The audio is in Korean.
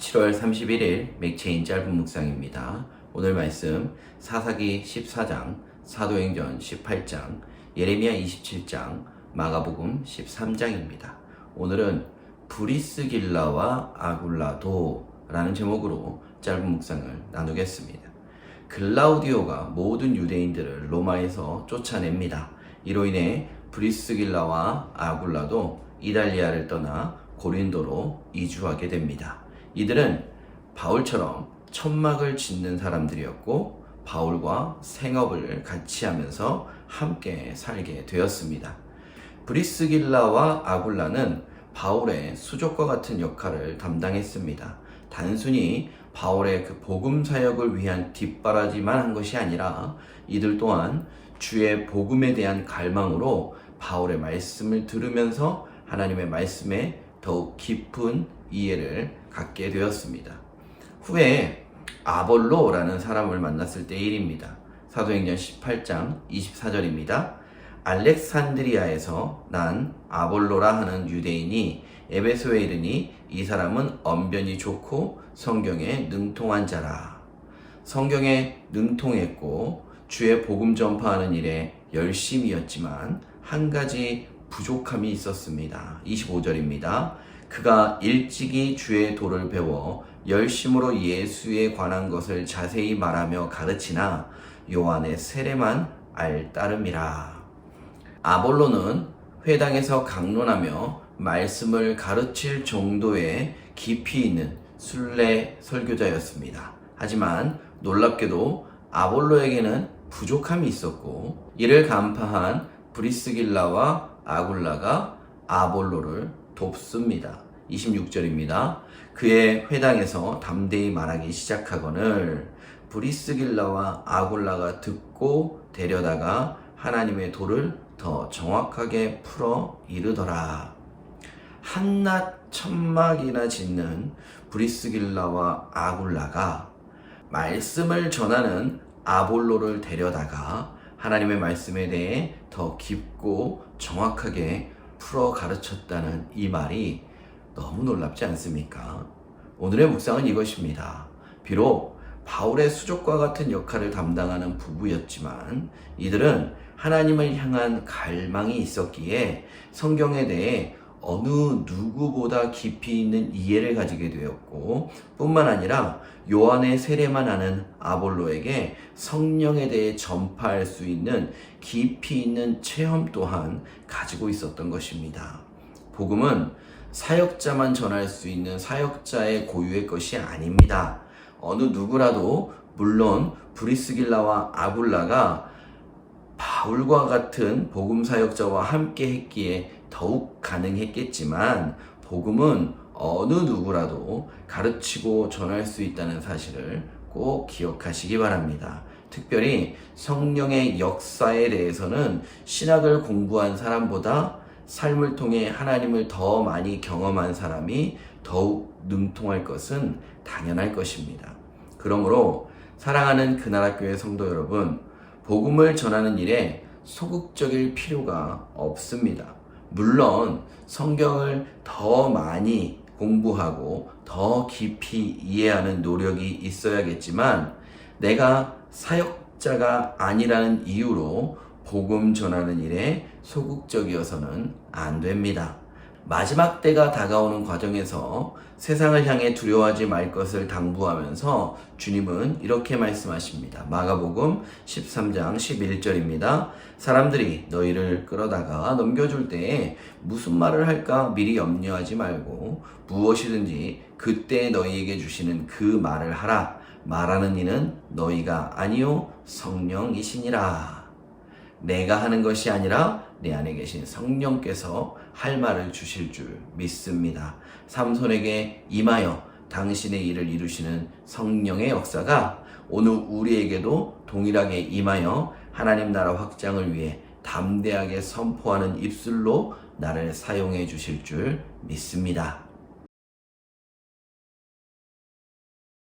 7월 31일 맥체인 짧은 묵상입니다. 오늘 말씀 사사기 14장, 사도행전 18장, 예레미야 27장, 마가복음 13장입니다. 오늘은 브리스길라와 아굴라도라는 제목으로 짧은 묵상을 나누겠습니다. 글라우디오가 모든 유대인들을 로마에서 쫓아냅니다. 이로 인해 브리스길라와 아굴라도 이달리아를 떠나 고린도로 이주하게 됩니다. 이들은 바울처럼 천막을 짓는 사람들이었고 바울과 생업을 같이 하면서 함께 살게 되었습니다. 브리스길라와 아굴라는 바울의 수족과 같은 역할을 담당했습니다. 단순히 바울의 그 복음 사역을 위한 뒷바라지만 한 것이 아니라 이들 또한 주의 복음에 대한 갈망으로 바울의 말씀을 들으면서 하나님의 말씀에 더욱 깊은 이해를 갖게 되었습니다. 후에 아볼로라는 사람을 만났을 때 일입니다. 사도행전 18장 24절입니다. 알렉산드리아에서 난 아볼로라 하는 유대인이 에베소에 이르니 이 사람은 언변이 좋고 성경에 능통한 자라. 성경에 능통했고 주의 복음 전파하는 일에 열심이었지만 한 가지 부족함이 있었습니다. 25절입니다. 그가 일찍이 주의 도를 배워 열심으로 예수에 관한 것을 자세히 말하며 가르치나 요한의 세례만 알 따름이라. 아볼로는 회당에서 강론하며 말씀을 가르칠 정도의 깊이 있는 순례 설교자였습니다. 하지만 놀랍게도 아볼로에게는 부족함이 있었고 이를 간파한 브리스길라와 아굴라가 아볼로를 돕습니다. 26절입니다. 그의 회당에서 담대히 말하기 시작하거늘 브리스길라와 아굴라가 듣고 데려다가 하나님의 도를 더 정확하게 풀어 이르더라. 한낱 천막이나 짓는 브리스길라와 아굴라가 말씀을 전하는 아볼로를 데려다가 하나님의 말씀에 대해 더 깊고 정확하게 풀어 가르쳤다는 이 말이 너무 놀랍지 않습니까? 오늘의 묵상은 이것입니다. 비록 바울의 수족과 같은 역할을 담당하는 부부였지만 이들은 하나님을 향한 갈망이 있었기에 성경에 대해 어느 누구보다 깊이 있는 이해를 가지게 되었고 뿐만 아니라 요한의 세례만 하는 아볼로에게 성령에 대해 전파할 수 있는 깊이 있는 체험 또한 가지고 있었던 것입니다. 복음은 사역자만 전할 수 있는 사역자의 고유의 것이 아닙니다. 어느 누구라도 물론 브리스길라와 아굴라가 바울과 같은 복음 사역자와 함께 했기에 더욱 가능했겠지만 복음은 어느 누구라도 가르치고 전할 수 있다는 사실을 꼭 기억하시기 바랍니다. 특별히 성령의 역사에 대해서는 신학을 공부한 사람보다 삶을 통해 하나님을 더 많이 경험한 사람이 더욱 능통할 것은 당연할 것입니다. 그러므로 사랑하는 그나라 교회 성도 여러분, 복음을 전하는 일에 소극적일 필요가 없습니다. 물론 성경을 더 많이 공부하고 더 깊이 이해하는 노력이 있어야겠지만 내가 사역자가 아니라는 이유로 복음 전하는 일에 소극적이어서는 안 됩니다. 마지막 때가 다가오는 과정에서 세상을 향해 두려워하지 말 것을 당부하면서 주님은 이렇게 말씀하십니다. 마가복음 13장 11절입니다. 사람들이 너희를 끌어다가 넘겨줄 때에 무슨 말을 할까 미리 염려하지 말고 무엇이든지 그때 너희에게 주시는 그 말을 하라. 말하는 이는 너희가 아니요 성령이시니라. 내가 하는 것이 아니라 내 안에 계신 성령께서 할 말을 주실 줄 믿습니다. 삼손에게 임하여 당신의 일을 이루시는 성령의 역사가 오늘 우리에게도 동일하게 임하여 하나님 나라 확장을 위해 담대하게 선포하는 입술로 나를 사용해 주실 줄 믿습니다.